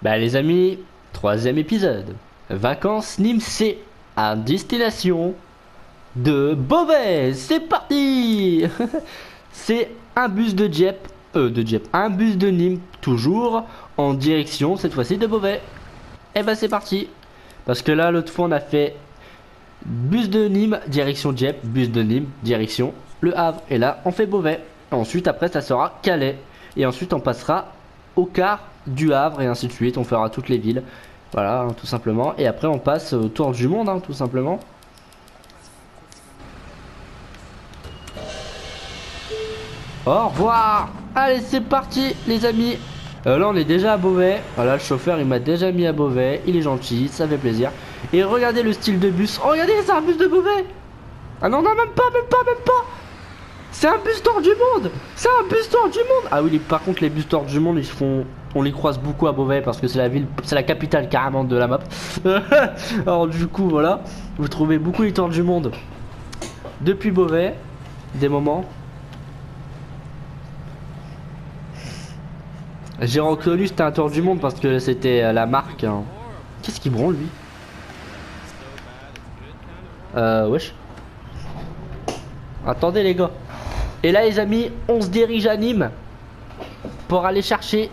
Bah les amis, troisième épisode. Vacances Nîmes C à destination de Beauvais. C'est parti. C'est un bus un bus de Nîmes, toujours en direction cette fois-ci de Beauvais. Et bah c'est parti. Parce que là l'autre fois on a fait bus de Nîmes, direction Dieppe, bus de Nîmes, direction Le Havre. Et là on fait Beauvais. Ensuite après ça sera Calais. Et ensuite on passera au quart du Havre et ainsi de suite. On fera toutes les villes. Voilà, hein, tout simplement. Et après on passe au tour du monde, hein, tout simplement. Au revoir. Allez, c'est parti les amis. Là on est déjà à Beauvais. Voilà, le chauffeur il m'a déjà mis à Beauvais. Il est gentil, ça fait plaisir. Et regardez le style de bus. Oh, regardez, c'est un bus de Beauvais. Ah non, non, même pas, même pas, même pas. C'est un bus tour du monde. C'est un bus tour du monde. Ah oui, par contre les bus tour du monde ils se font... On les croise beaucoup à Beauvais parce que c'est la ville, c'est la capitale carrément de la map. Alors du coup voilà, vous trouvez beaucoup les tours du monde depuis Beauvais, des moments. J'ai reconnu c'était un tour du monde parce que c'était la marque. Hein. Qu'est-ce qu'il branle lui? Wesh. Attendez les gars. Et là les amis, on se dirige à Nîmes pour aller chercher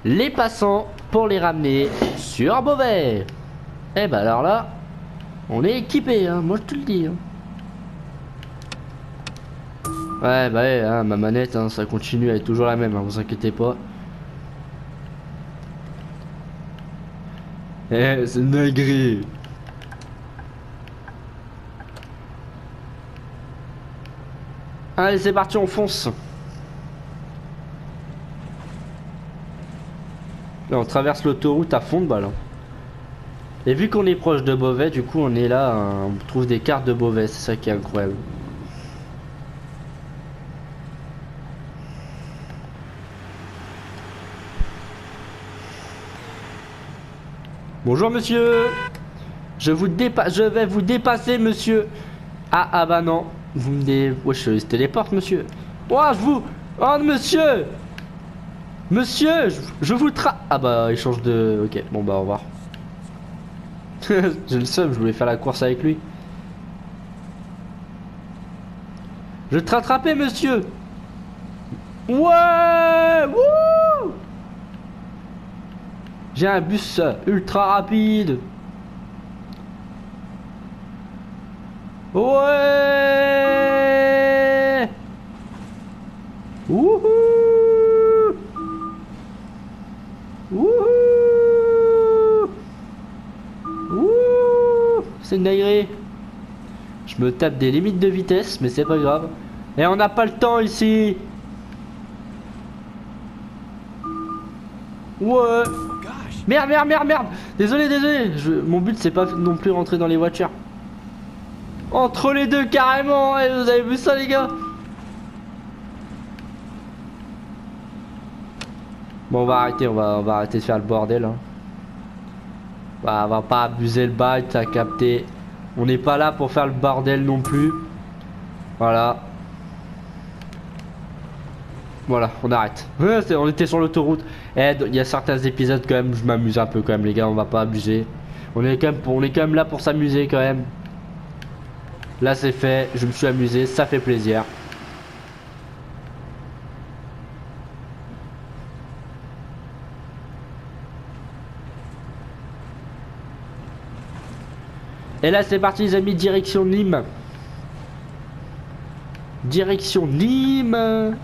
les passants pour les ramener sur Beauvais. Et bah alors là, on est équipé, hein, moi je te le dis. Hein. Ouais bah ouais, hein, ma manette, hein, ça continue, elle est toujours la même, hein, vous inquiétez pas. Eh, c'est nagri. Allez c'est parti, on fonce. Là on traverse l'autoroute à fond de balle. Hein. Et vu qu'on est proche de Beauvais, du coup on est là, hein, on trouve des cartes de Beauvais, c'est ça qui est incroyable. Bonjour monsieur. Je vais vous dépasser monsieur. Ah bah non. Vous me wesh, il se téléporte monsieur. Oh je vous. Oh monsieur. Monsieur, je vous Ah bah il change de... Ok, bon bah au revoir. J'ai le seum, je voulais faire la course avec lui. Je vais te rattraper monsieur. Ouais. Wouh. J'ai un bus ultra rapide. Ouais. Wouhou. Wouhou. Wouh. C'est une dinguerie. Je me tape des limites de vitesse, mais c'est pas grave. Et on n'a pas le temps ici. Ouais. Merde, merde, merde, merde. Désolé, désolé. Mon but c'est pas non plus rentrer dans les voitures. Entre les deux carrément. Ouais, vous avez vu ça les gars? Bon on va arrêter, on va arrêter de faire le bordel. Hein. Bah, on va pas abuser le bail, t'as capté. On n'est pas là pour faire le bordel non plus. Voilà. Voilà, on arrête. On était sur l'autoroute. Et il y a certains épisodes quand même, je m'amuse un peu quand même les gars, on va pas abuser. On est quand même là pour s'amuser quand même. Là c'est fait, je me suis amusé, ça fait plaisir. Et là c'est parti les amis, direction Nîmes. Direction Nîmes.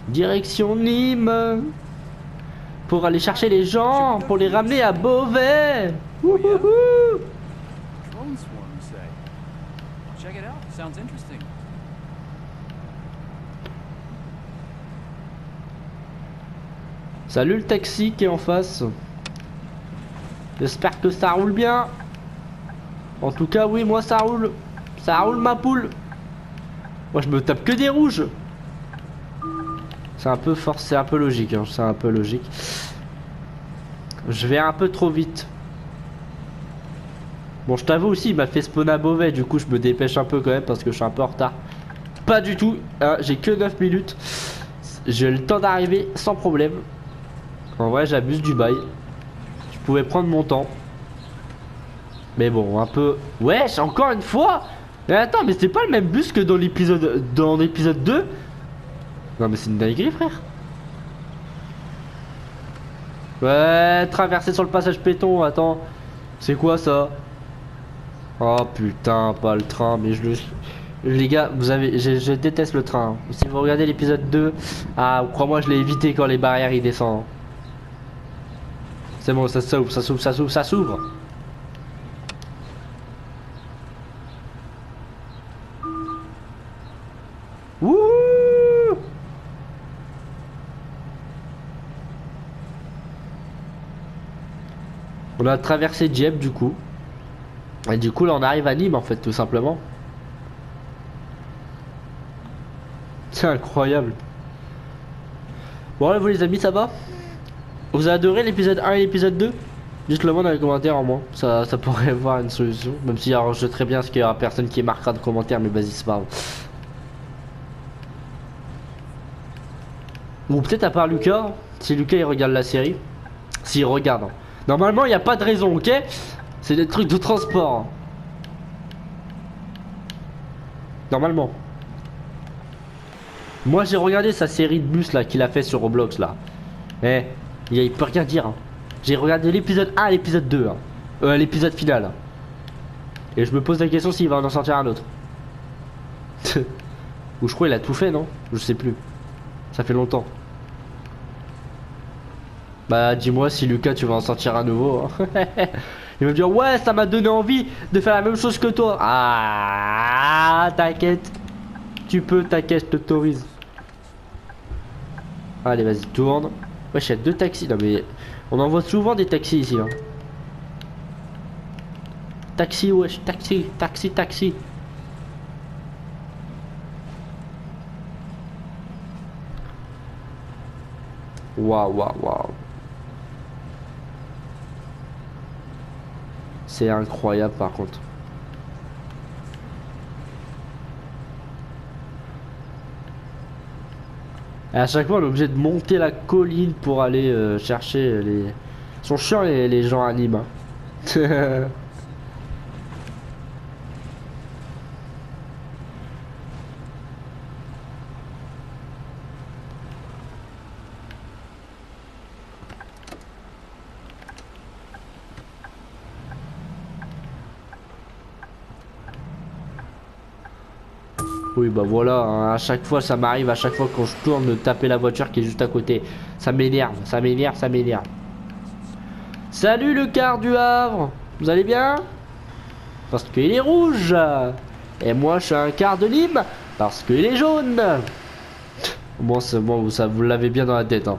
Direction Nîmes. Pour aller chercher les gens, pour les ramener à Beauvais. Wouhouhou. Salut le taxi qui est en face. J'espère que ça roule bien. En tout cas oui, moi ça roule. Ça roule ma poule. Moi je me tape que des rouges. C'est un peu fort, c'est un peu logique, hein. C'est un peu logique. Je vais un peu trop vite. Bon je t'avoue aussi, il m'a fait spawn à Beauvais. Du coup je me dépêche un peu quand même parce que je suis un peu en retard. Pas du tout, hein, j'ai que 9 minutes. J'ai le temps d'arriver sans problème. En vrai, j'abuse du bail. Je pouvais prendre mon temps. Mais bon, un peu... Wesh, encore une fois. Mais attends, mais c'est pas le même bus que dans l'épisode 2. Non mais c'est une dinguerie, frère. Ouais, traverser sur le passage péton, attends. C'est quoi ça? Oh putain, pas le train, mais les gars, vous avez... je déteste le train. Si vous regardez l'épisode 2, ah, crois-moi, je l'ai évité quand les barrières y descendent. C'est bon, ça s'ouvre, ça s'ouvre, ça s'ouvre, ça s'ouvre. Wouh! On a traversé Dieppe du coup. Et du coup là on arrive à Nîmes en fait tout simplement. C'est incroyable. Bon là vous les amis ça va? Vous avez adoré l'épisode 1 et l'épisode 2? Dites-le moi dans les commentaires en moins. Ça pourrait avoir une solution. Même si alors je sais très bien ce qu'il y aura personne qui marquera de commentaires mais vas-y c'est pas grave. Ou peut-être à part Lucas. Si Lucas il regarde la série. S'il regarde. Hein. Normalement il n'y a pas de raison ok? C'est des trucs de transport. Hein. Normalement. Moi j'ai regardé sa série de bus là qu'il a fait sur Roblox là. Eh, il peut rien dire. Hein. J'ai regardé l'épisode 1 et l'épisode 2. Hein. L'épisode final. Hein. Et je me pose la question s'il va en sortir un autre. Ou je crois il a tout fait non? Je sais plus. Ça fait longtemps. Bah dis-moi si Lucas tu vas en sortir un nouveau. Hein. Il va me dire ouais ça m'a donné envie de faire la même chose que toi. Ah t'inquiète. Tu peux, t'inquiète, je t'autorise. Allez, vas-y, tourne. Ouais, il y a 2 taxis. Non, mais on en voit souvent des taxis ici. Hein. Taxi, wesh, taxi, taxi, taxi. Waouh, waouh, waouh. C'est incroyable par contre. Et à chaque fois, on est obligé de monter la colline pour aller chercher les. Ils sont chiants les gens à Nîmes. Hein. Oui bah voilà, hein, à chaque fois ça m'arrive, à chaque fois quand je tourne de taper la voiture qui est juste à côté. Ça m'énerve, ça m'énerve, ça m'énerve. Salut le quart du Havre, vous allez bien? Parce qu'il est rouge. Et moi je suis un quart de Nîmes parce qu'il est jaune. Bon c'est bon, ça vous l'avez bien dans la tête. Hein.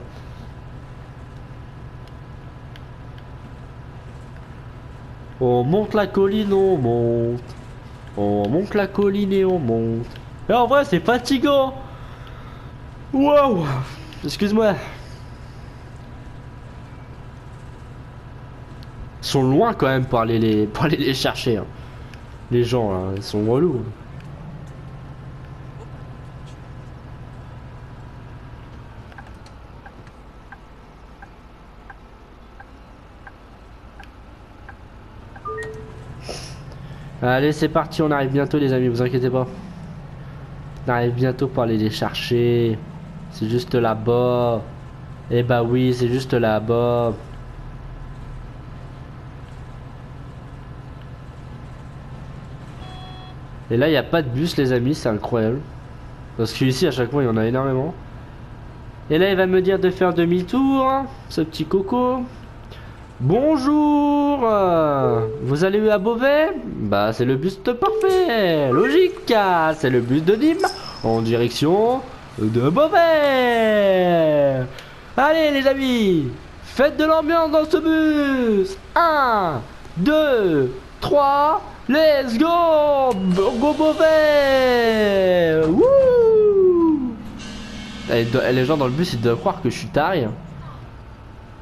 On monte la colline, on monte. On monte la colline et on monte. Et en vrai c'est fatigant. Wow. Excuse-moi. Ils sont loin quand même pour aller les chercher. Hein. Les gens là, ils sont relous. Allez c'est parti, on arrive bientôt les amis, vous inquiétez pas. On arrive bientôt pour aller les chercher. C'est juste là-bas. Eh bah oui, c'est juste là-bas. Et là, il n'y a pas de bus, les amis, c'est incroyable. Parce que ici, à chaque fois, il y en a énormément. Et là, il va me dire de faire demi-tour, hein, ce petit coco. Bonjour, vous allez où à Beauvais? Bah, c'est le bus parfait. Logique, c'est le bus de Nîmes en direction de Beauvais. Allez, les amis, faites de l'ambiance dans ce bus. 1, 2, 3. Let's go! Go Beauvais! Wouh! Les gens dans le bus ils doivent croire que je suis taré. Hein.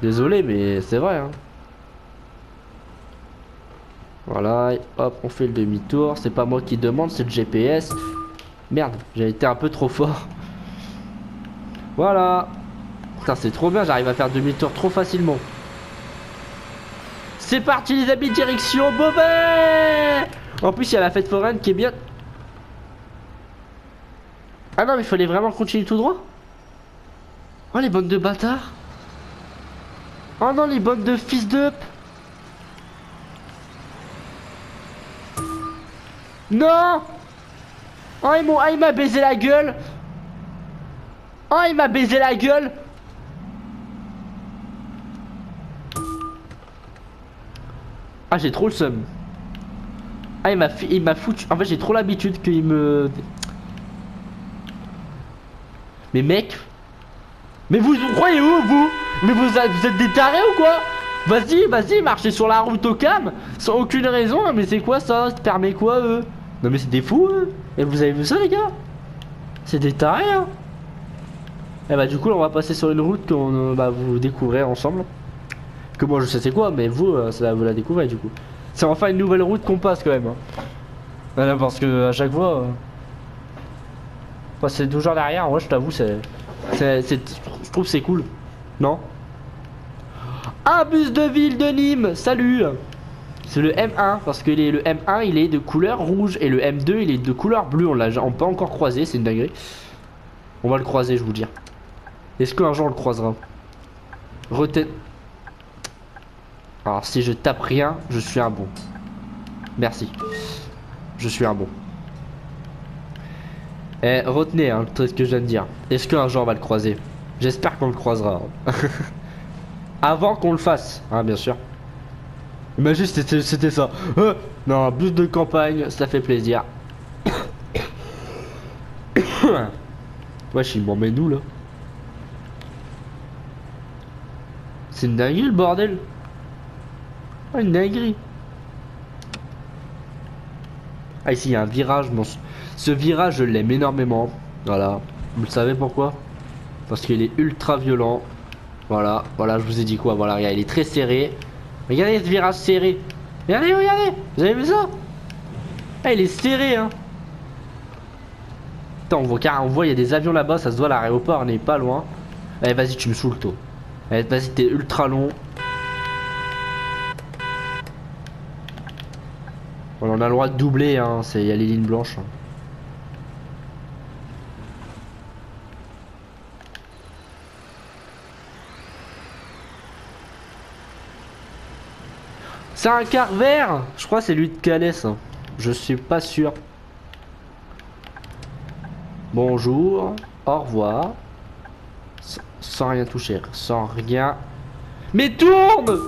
Désolé mais c'est vrai. Hein. Voilà, hop, on fait le demi-tour. C'est pas moi qui demande, c'est le GPS. Merde, j'ai été un peu trop fort. Voilà. Putain, c'est trop bien, j'arrive à faire demi-tour trop facilement. C'est parti les amis, direction Beauvais. En plus, il y a la fête foraine qui est bien... Ah non, mais il fallait vraiment continuer tout droit. Oh, les bandes de bâtards. Oh non, les bandes de fils de... Non. Oh, il m'a baisé la gueule. Oh, il m'a baisé la gueule. Ah, j'ai trop le seum. Ah, il m'a foutu... En fait, j'ai trop l'habitude qu'il me... Mais mec... Mais vous croyez où, vous? Mais vous êtes des tarés ou quoi? Vas-y, marchez sur la route au calme, sans aucune raison. Mais c'est quoi ça? Ça te permet quoi, eux? Non mais c'est des fous, eux. Et vous avez vu ça, les gars? C'est des tarés, hein. Et bah du coup, là, on va passer sur une route qu'on va vous découvrir ensemble. Que moi, je sais c'est quoi, mais vous, ça, vous la découvrez, du coup. C'est enfin une nouvelle route qu'on passe, quand même. Hein. Voilà, parce que à chaque fois... passer toujours derrière, moi, je t'avoue, je trouve c'est cool. Non? Un bus de ville de Nîmes, salut. C'est le M1 parce que le M1 il est de couleur rouge et le M2 il est de couleur bleue. On peut encore croiser, c'est une dinguerie. On va le croiser, je vous dis. Est-ce qu'un jour on le croisera? Reten... Alors si je tape rien, je suis un bon. Merci. Je suis un bon. Eh, retenez hein, ce que je viens de dire. Est-ce qu'un jour on va le croiser? J'espère qu'on le croisera. Avant qu'on le fasse, hein, bien sûr. Imagine c'était ça. Non, un bus de campagne, ça fait plaisir. Wesh, il m'en met nous là. C'est une dinguerie le bordel. Oh, une dinguerie. Ah, ici il y a un virage. Ce virage, je l'aime énormément. Voilà. Vous le savez pourquoi? Parce qu'il est ultra violent. Voilà, je vous ai dit quoi. Voilà, regarde, il est très serré. Regardez ce virage serré. Regardez. Vous avez vu ça? Ah, il est serré, hein. Putain, on voit, il y a des avions là-bas. Ça se voit, l'aéroport n'est pas loin. Allez, vas-y, tu me saoules, toi. Allez, vas-y, t'es ultra long. On a le droit de doubler, hein. Il y a les lignes blanches. Hein. C'est un car vert. Je crois que c'est lui de Calais, ça. Je suis pas sûr. Bonjour. Au revoir. Sans rien toucher. Sans rien. Mais tourne!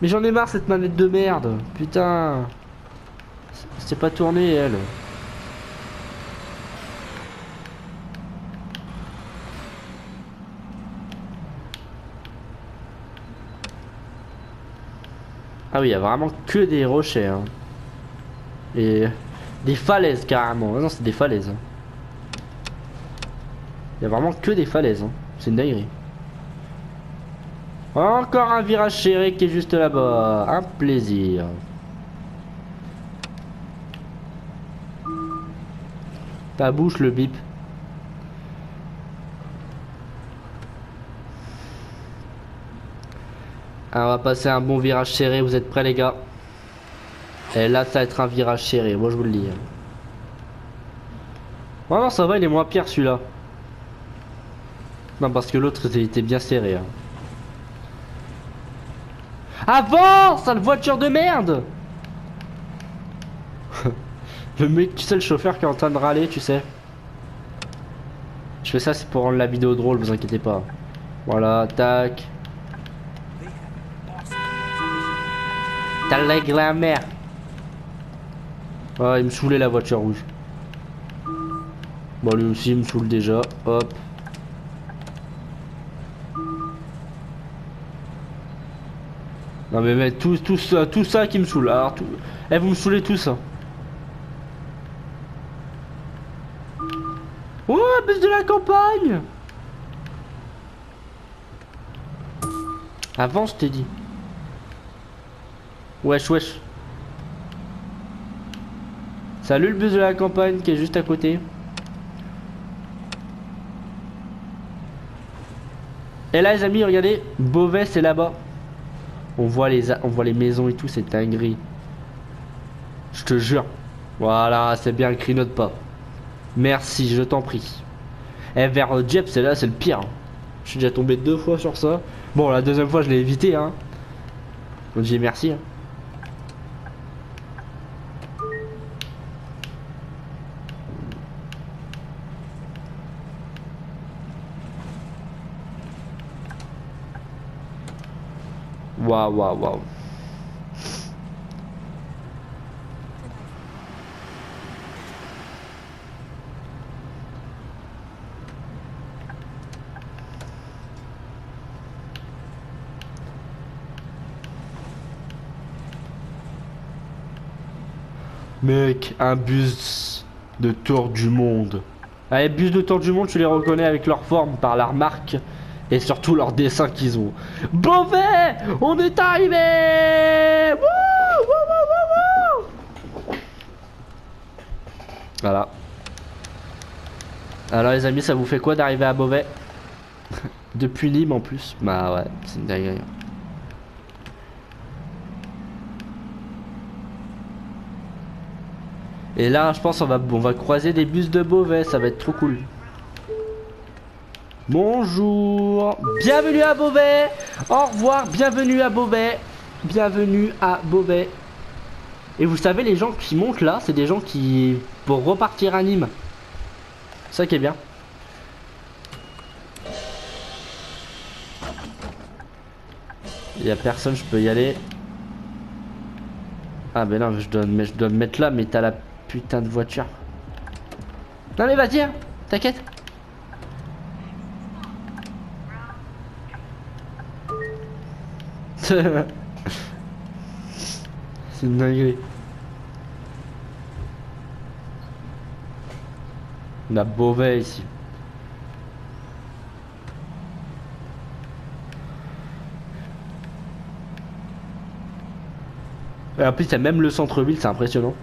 Mais j'en ai marre cette manette de merde. Putain. C'est pas tourné, elle. Ah oui, il y a vraiment que des rochers. Hein. Et des falaises carrément. Non, c'est des falaises. Hein. Il y a vraiment que des falaises. Hein. C'est une dinguerie. Encore un virage serré qui est juste là-bas. Un plaisir. Ta bouche le bip. Alors, on va passer un bon virage serré, vous êtes prêts les gars? Et là ça va être un virage serré, moi je vous le dis. Oh non ça va, il est moins pire celui-là. Non parce que l'autre il était bien serré. Hein. Avance, sale voiture de merde. Le mec, tu sais le chauffeur qui est en train de râler, tu sais. Je fais ça c'est pour rendre la vidéo drôle, vous inquiétez pas. Voilà, tac. T'as la mer. Ah, il me saoulait la voiture rouge. Bon, lui aussi, il me saoule déjà. Hop. Non, mais tout ça qui me saoule. Alors, tout... Eh, vous me saoulez tous. Hein. Oh, bus de la campagne. Avance, t'ai dit. Wesh. Salut le bus de la campagne qui est juste à côté. Et là les amis, regardez, Beauvais c'est là-bas. On voit les maisons et tout, c'est dinguerie. Je te jure. Voilà, c'est bien écrit, note pas. Merci, je t'en prie. Et vers Dieppe, c'est là, c'est le pire. Je suis déjà tombé 2 fois sur ça. Bon, la deuxième fois, je l'ai évité, hein. Donc j'ai merci. Hein. Waouh, waouh, waouh. Mec, un bus de tour du monde. Ah, les bus de tour du monde, tu les reconnais avec leur forme, par leur marque et surtout leur dessin qu'ils ont. Beauvais, on est arrivé. Wouh, wouh, wouh, wouh, wouh. Voilà. Alors les amis, ça vous fait quoi d'arriver à Beauvais? Depuis Nîmes en plus. Bah ouais, c'est une dinguerie. Et là, je pense on va croiser des bus de Beauvais, ça va être trop cool. Bonjour, bienvenue à Beauvais. Au revoir, bienvenue à Beauvais. Bienvenue à Beauvais. Et vous savez, les gens qui montent là, c'est des gens qui pour repartir à Nîmes. Ça qui est bien. Il y a personne, je peux y aller. Ah ben non, je dois me mettre là, mais t'as la putain de voiture. Non mais vas-y, hein, t'inquiète. C'est une dinguerie. On a Beauvais ici. Et en plus, il y a même le centre-ville, c'est impressionnant.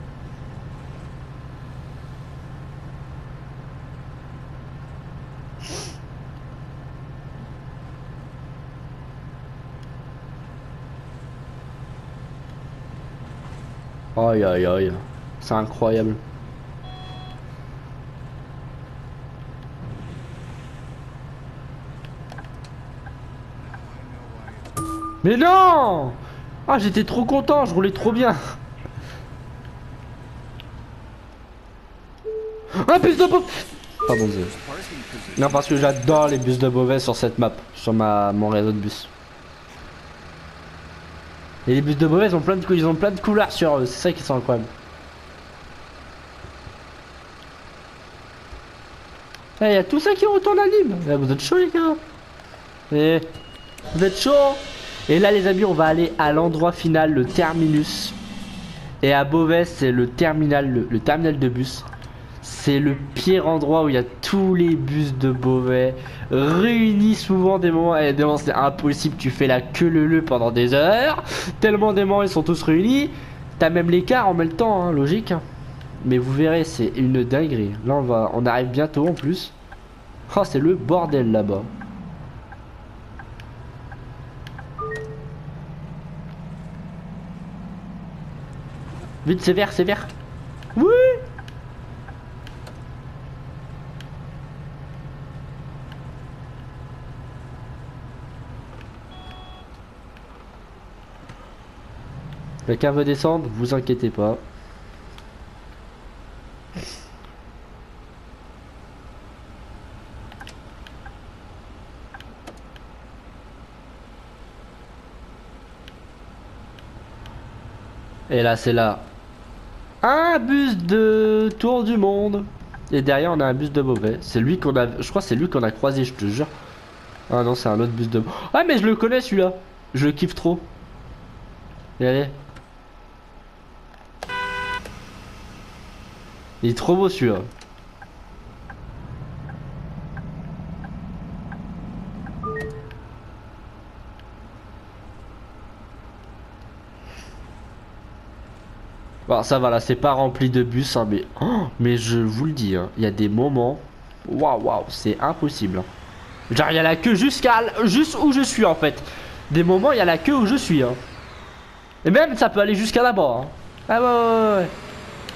Aïe aïe aïe, c'est incroyable. Mais non! Ah, j'étais trop content, je roulais trop bien. Un bus de Beauvais. Pardon, désolé. Non, parce que j'adore les bus de Beauvais sur cette map, sur mon réseau de bus. Et les bus de Beauvais ils ont plein de couleurs sur eux, c'est ça qui sont incroyables. Eh, y a tout ça qui retourne à Nîmes. Eh, vous êtes chaud les gars. Eh, vous êtes chaud. Et là les amis, on va aller à l'endroit final, le terminus. Et à Beauvais, c'est le terminal, le terminal de bus. C'est le pire endroit où il y a tous les bus de Beauvais réunis souvent des moments. Et des moments c'est impossible, tu fais la queue leu pendant des heures. Tellement des moments ils sont tous réunis. T'as même les cars en même temps, hein, logique. Mais vous verrez, c'est une dinguerie. Là on arrive bientôt en plus. Oh, c'est le bordel là-bas. Vite, c'est vert, c'est vert. Oui. Quelqu'un veut descendre, vous inquiétez pas. Et là, c'est là. Un bus de tour du monde. Et derrière, on a un bus de Beauvais. C'est lui qu'on a. Je crois que c'est lui qu'on a croisé, je te jure. Ah non, c'est un autre bus de. Ah, mais je le connais celui-là. Je le kiffe trop. Et allez. Il est trop beau celui-là. Bon, ça va là, c'est pas rempli de bus, hein, mais je vous le dis, hein, il y a des moments. Waouh, waouh, c'est impossible. Hein. Genre il y a la queue juste où je suis en fait. Des moments il y a la queue où je suis hein. Et même ça peut aller jusqu'à là-bas hein. Ah ouais.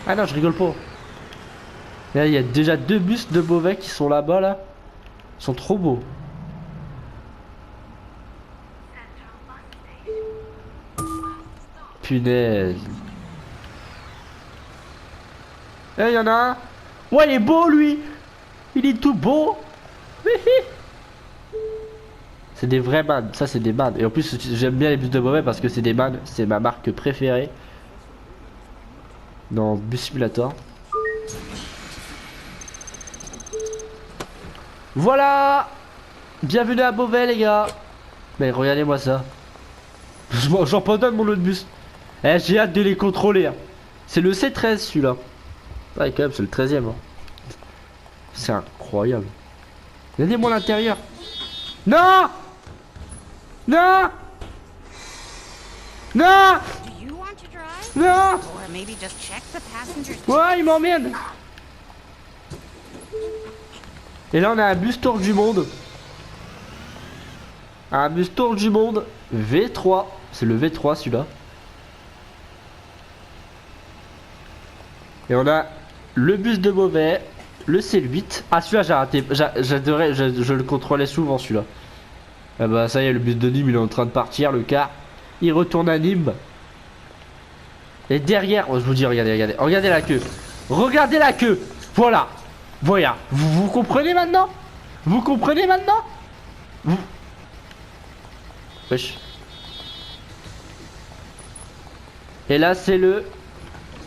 Ah non je rigole pas. Là il y a déjà 2 bustes de Beauvais qui sont là-bas là. Ils sont trop beaux. Punaise. Eh il y en a un. Ouais il est beau lui. Il est tout beau. C'est des vrais man, ça c'est des man. Et en plus j'aime bien les bus de Beauvais parce que c'est des man, c'est ma marque préférée. Dans Bus Simulator. Voilà. Bienvenue à Beauvais les gars. Mais regardez-moi ça. J'en pardonne mon autre bus. Eh j'ai hâte de les contrôler hein. C'est le C13 celui-là. Ouais quand même c'est le 13ème hein. C'est incroyable. Regardez-moi l'intérieur. Non. Non. Non. Non. Ouais il m'emmène. Et là on a un bus tour du monde. Un bus tour du monde V3. C'est le V3 celui-là. Et on a le bus de Beauvais. Le C8. Ah celui-là j'ai raté. J'adorais, je le contrôlais souvent celui-là. Ah bah ça y est le bus de Nîmes il est en train de partir le car. Il retourne à Nîmes. Et derrière, oh, je vous dis regardez, regardez la queue. Regardez la queue. Voilà. Voilà. Vous comprenez maintenant? Vous comprenez maintenant? Vous... Wesh. Et là c'est le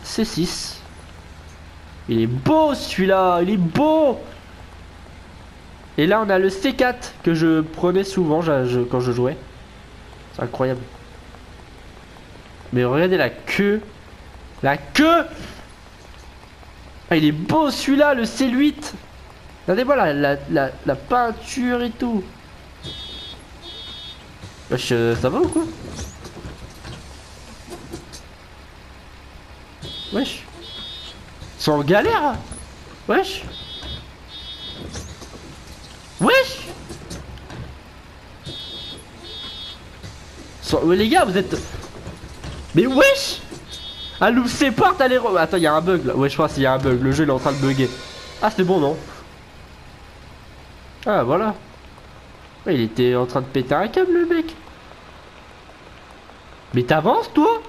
C6. Il est beau celui-là, il est beau. Et là on a le C4 que je prenais souvent quand je jouais. C'est incroyable. Mais regardez la queue. La queue. Ah il est beau celui-là, le C8. Regardez-moi la peinture et tout. Wesh, ça va ou quoi? Wesh. Ils sont en galère. Wesh. Wesh. Ouais, les gars, vous êtes... Mais wesh. Ah, loup ses portes, allez... Attends, il y a un bug là. Ouais, je crois qu'il y a un bug. Le jeu, il est en train de bugger. Ah, c'est bon, non? Ah, voilà. Ouais, il était en train de péter un câble, le mec. Mais t'avances, toi?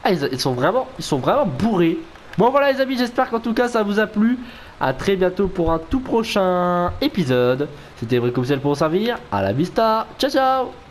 Ah, ils sont vraiment bourrés. Bon, voilà, les amis, j'espère qu'en tout cas, ça vous a plu. À très bientôt pour un tout prochain épisode. C'était Brick Officiel pour vous servir. À la vista. Ciao, ciao.